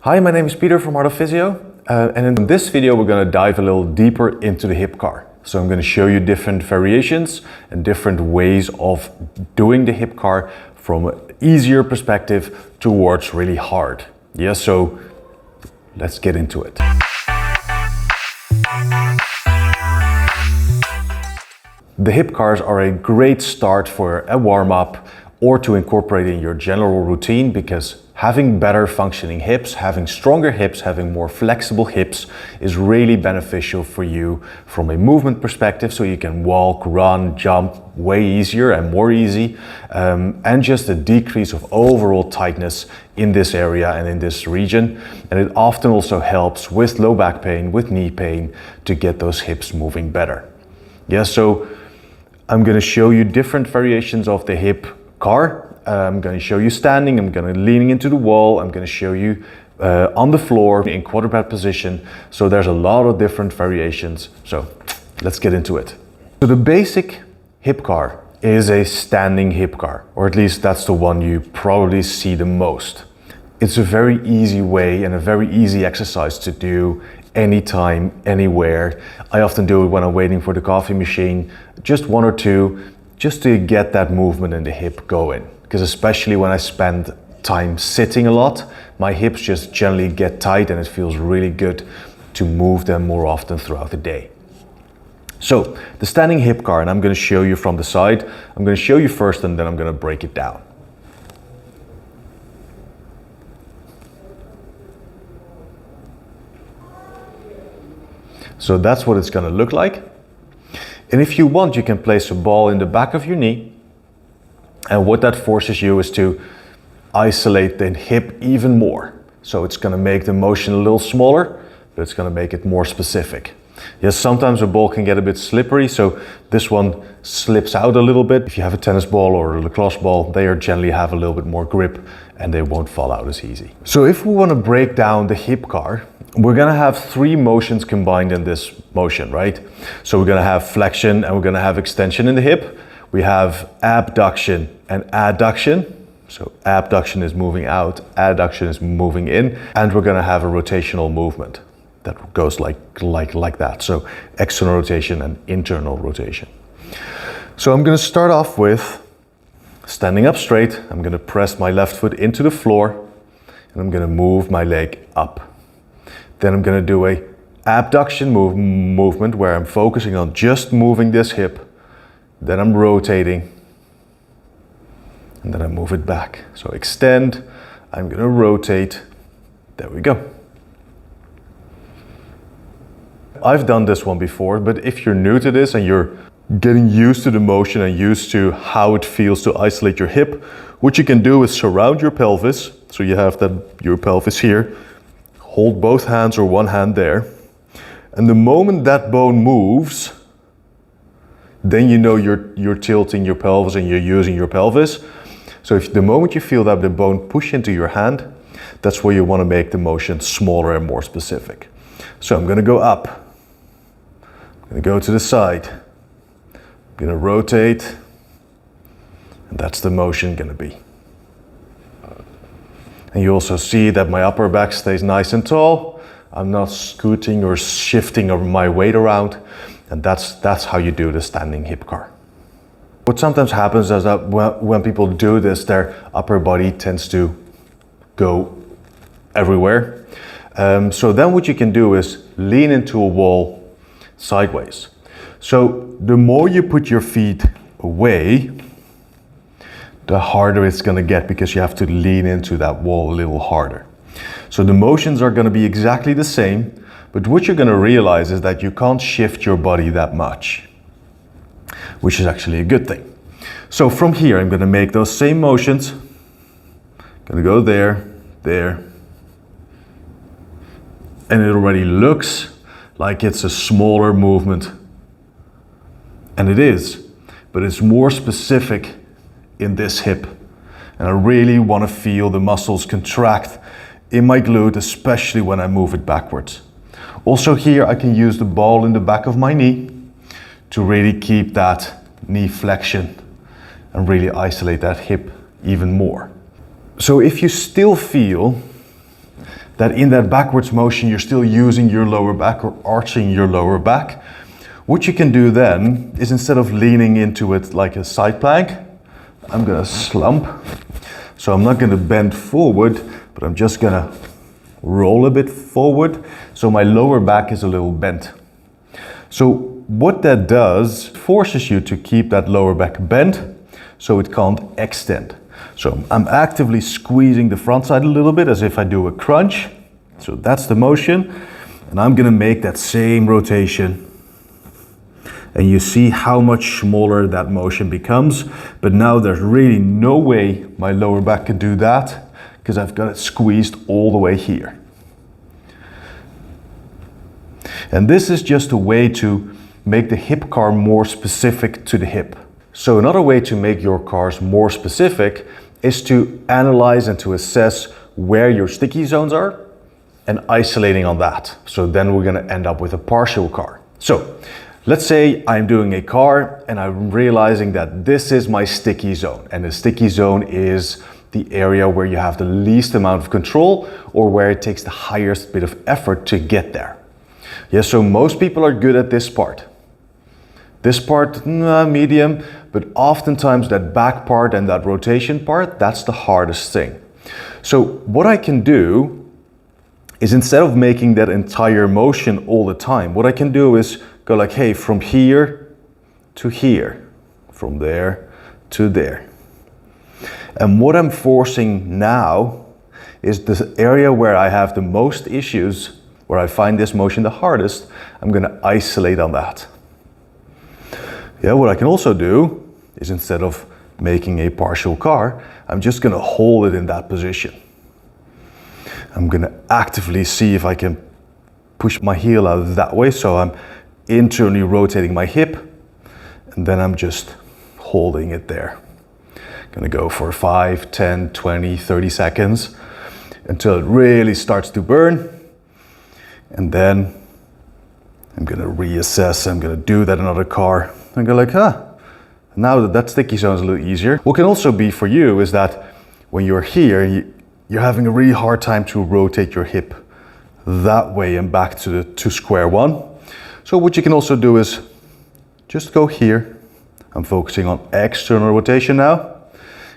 Hi, my name is Peter from Art of Physio, and in this video we're going to dive a little deeper into the hip car. So I'm going to show you different variations and different ways of doing the hip car from an easier perspective towards really hard. Yeah, so let's get into it. The hip cars are a great start for a warm-up or to incorporate in your general routine, because having better functioning hips, having stronger hips, having more flexible hips is really beneficial for you from a movement perspective, so you can walk, run, jump way easier and more easy, and just a decrease of overall tightness in this area and in this region. And it often also helps with low back pain, with knee pain, to get those hips moving better. Yeah, so I'm going to show you different variations of the hip car. I'm going to show you standing, I'm going to leaning into the wall, I'm going to show you on the floor in quadruped position. So there's a lot of different variations. So let's get into it. So the basic hip car is a standing hip car, or at least that's the one you probably see the most. It's a very easy way and a very easy exercise to do anytime, anywhere. I often do it when I'm waiting for the coffee machine, just one or two, just to get that movement in the hip going. Because especially when I spend time sitting a lot, my hips just generally get tight and it feels really good to move them more often throughout the day. So the standing hip car, and I'm going to show you from the side. I'm going to show you first and then I'm going to break it down. So that's what it's going to look like. And if you want, you can place a ball in the back of your knee. And what that forces you is to isolate the hip even more. So it's going to make the motion a little smaller, but it's going to make it more specific. Yes, sometimes a ball can get a bit slippery, so this one slips out a little bit. If you have a tennis ball or a lacrosse ball, they generally have a little bit more grip and they won't fall out as easy. So if we want to break down the hip car, we're going to have three motions combined in this motion, right? So we're going to have flexion and we're going to have extension in the hip. We have abduction and adduction. So abduction is moving out, adduction is moving in, and we're going to have a rotational movement that goes like that. So external rotation and internal rotation. So I'm going to start off with standing up straight. I'm going to press my left foot into the floor and I'm going to move my leg up. Then I'm going to do a abduction movement where I'm focusing on just moving this hip. Then I'm rotating and then I move it back. So extend, I'm going to rotate. There we go. I've done this one before, but if you're new to this and you're getting used to the motion and used to how it feels to isolate your hip, what you can do is surround your pelvis. So you have your pelvis here. Hold both hands or one hand there. And the moment that bone moves, then you know you're tilting your pelvis and you're using your pelvis. So if the moment you feel that the bone push into your hand, that's where you want to make the motion smaller and more specific. So I'm going to go up. I'm going to go to the side. I'm going to rotate. And that's the motion going to be. And you also see that my upper back stays nice and tall. I'm not scooting or shifting my weight around. And that's how you do the standing hip car. What sometimes happens is that when people do this, their upper body tends to go everywhere. So then what you can do is lean into a wall sideways. So the more you put your feet away, the harder it's going to get, because you have to lean into that wall a little harder. So the motions are going to be exactly the same, but what you're going to realize is that you can't shift your body that much, which is actually a good thing. So from here, I'm going to make those same motions. I'm going to go there, there. And it already looks like it's a smaller movement. And it is, but it's more specific in this hip. And I really want to feel the muscles contract in my glute, especially when I move it backwards. Also here, I can use the ball in the back of my knee to really keep that knee flexion and really isolate that hip even more. So if you still feel that in that backwards motion you're still using your lower back or arching your lower back. What you can do then is, instead of leaning into it like a side plank, I'm gonna slump. So I'm not gonna bend forward, but I'm just gonna roll a bit forward, so my lower back is a little bent. So what that does, forces you to keep that lower back bent, so it can't extend. So I'm actively squeezing the front side a little bit as if I do a crunch. So that's the motion, and I'm gonna make that same rotation. And you see how much smaller that motion becomes, but now there's really no way my lower back can do that, because I've got it squeezed all the way here. And this is just a way to make the hip car more specific to the hip. So another way to make your cars more specific is to analyze and to assess where your sticky zones are and isolating on that. So then we're gonna end up with a partial car. So let's say I'm doing a car and I'm realizing that this is my sticky zone, and the sticky zone is the area where you have the least amount of control, or where it takes the highest bit of effort to get there. Yeah, so most people are good at this part. This part, medium, but oftentimes that back part and that rotation part, that's the hardest thing. So what I can do is, instead of making that entire motion all the time, what I can do is go like, hey, from here to here, from there to there. And what I'm forcing now is the area where I have the most issues, where I find this motion the hardest, I'm gonna isolate on that. Yeah, what I can also do is, instead of making a partial car, I'm just gonna hold it in that position. I'm gonna actively see if I can push my heel out that way, so I'm internally rotating my hip, and then I'm just holding it there. Gonna go for 5, 10, 20, 30 seconds until it really starts to burn, and then I'm gonna reassess. I'm gonna do that in another car and go like, now that sticky zone is a little easier. What can also be for you is that when you're here, you're having a really hard time to rotate your hip that way and back to square one. So what you can also do is just go here. I'm focusing on external rotation now,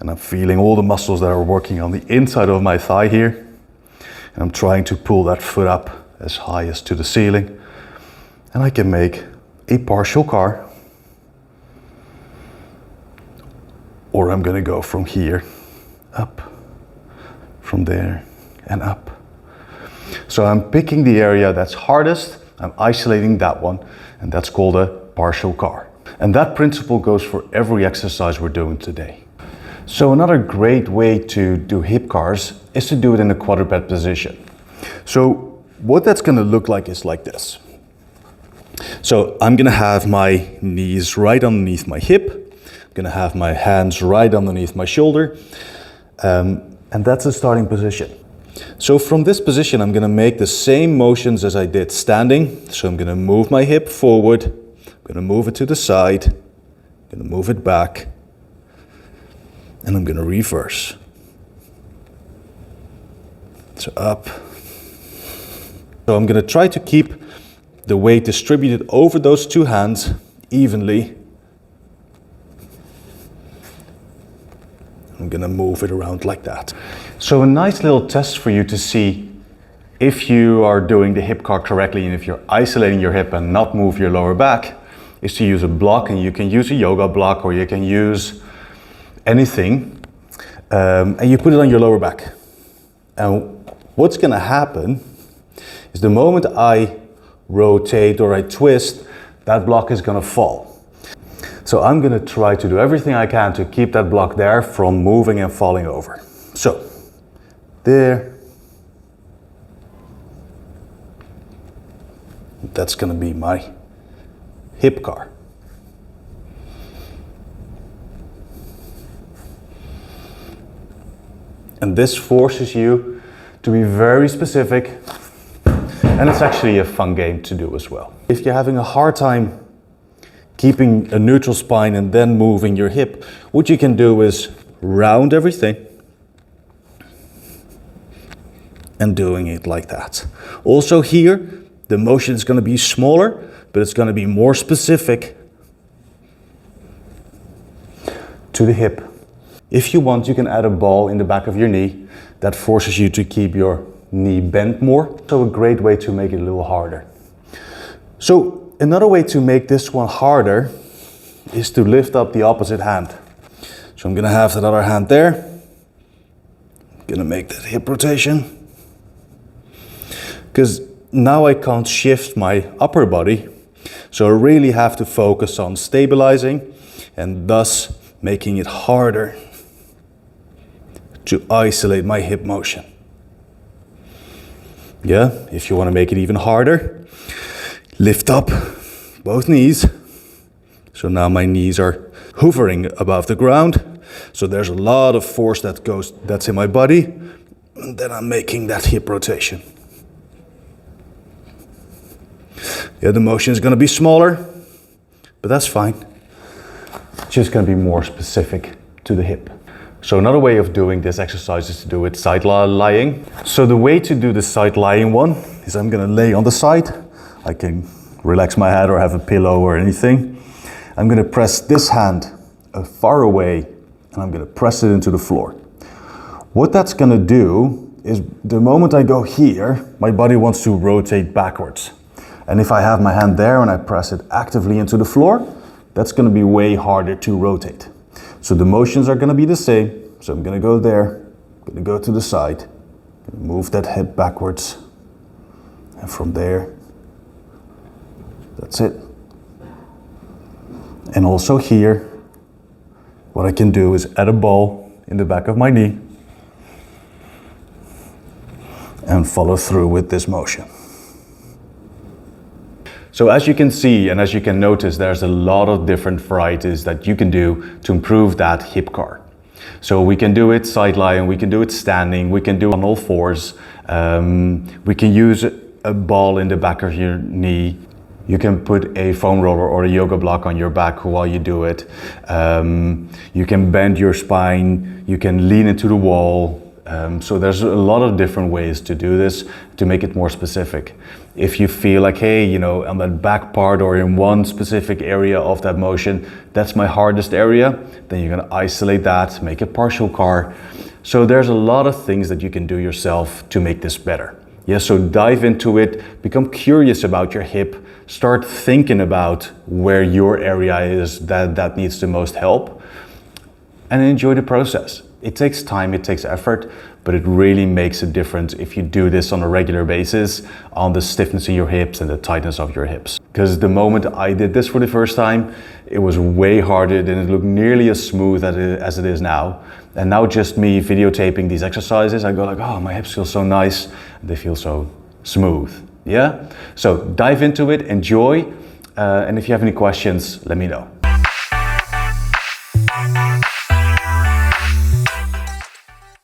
and I'm feeling all the muscles that are working on the inside of my thigh here. And I'm trying to pull that foot up as high as to the ceiling. And I can make a partial car. Or I'm gonna go from here, up, from there, and up. So I'm picking the area that's hardest, I'm isolating that one, and that's called a partial car. And that principle goes for every exercise we're doing today. So another great way to do hip cars is to do it in a quadruped position. So what that's gonna look like is like this. So I'm gonna have my knees right underneath my hip, I'm gonna have my hands right underneath my shoulder, and that's the starting position. So from this position, I'm gonna make the same motions as I did standing. So I'm gonna move my hip forward, I'm gonna move it to the side, I'm gonna move it back, and I'm gonna reverse. So up. So I'm gonna try to keep the weight distributed over those two hands evenly. I'm gonna move it around like that. So a nice little test for you to see if you are doing the hip car correctly and if you're isolating your hip and not move your lower back is to use a block, and you can use a yoga block or you can use anything, and you put it on your lower back. And what's gonna happen is the moment I rotate or I twist, that block is gonna fall. So I'm gonna try to do everything I can to keep that block there from moving and falling over. So, there. That's gonna be my hip car. And this forces you to be very specific, and it's actually a fun game to do as well. If you're having a hard time keeping a neutral spine and then moving your hip, what you can do is round everything and doing it like that. Also here, the motion is going to be smaller, but it's going to be more specific to the hip. If you want, you can add a ball in the back of your knee that forces you to keep your knee bent more. So a great way to make it a little harder. So another way to make this one harder is to lift up the opposite hand. So I'm going to have that other hand there. I'm going to make that hip rotation. Because now I can't shift my upper body. So I really have to focus on stabilizing and thus making it harder to isolate my hip motion. Yeah, if you want to make it even harder, lift up both knees. So now my knees are hovering above the ground. So there's a lot of force that's in my body. And then I'm making that hip rotation. Yeah, the motion is going to be smaller, but that's fine. It's just going to be more specific to the hip. So another way of doing this exercise is to do it side lying. So the way to do the side lying one is I'm going to lay on the side. I can relax my head or have a pillow or anything. I'm going to press this hand far away and I'm going to press it into the floor. What that's going to do is the moment I go here, my body wants to rotate backwards. And if I have my hand there and I press it actively into the floor, that's going to be way harder to rotate. So the motions are going to be the same. So I'm going to go there, I'm going to go to the side, move that hip backwards. And from there, that's it. And also here, what I can do is add a ball in the back of my knee and follow through with this motion. So as you can see and as you can notice, there's a lot of different varieties that you can do to improve that hip car. So we can do it side lying, we can do it standing, we can do it on all fours. We can use a ball in the back of your knee. You can put a foam roller or a yoga block on your back while you do it. You can bend your spine, you can lean into the wall. So there's a lot of different ways to do this to make it more specific. If you feel like, hey, you know, on that back part or in one specific area of that motion, that's my hardest area, then you're going to isolate that, make a partial car. So there's a lot of things that you can do yourself to make this better. Yeah, so dive into it, become curious about your hip, start thinking about where your area is that needs the most help, and enjoy the process. It takes time, it takes effort, but it really makes a difference if you do this on a regular basis on the stiffness in your hips and the tightness of your hips. Because the moment I did this for the first time, it was way harder and it looked nearly as smooth as it is now. And now just me videotaping these exercises, I go like, oh, my hips feel so nice. They feel so smooth, yeah? So dive into it, enjoy, and if you have any questions, let me know.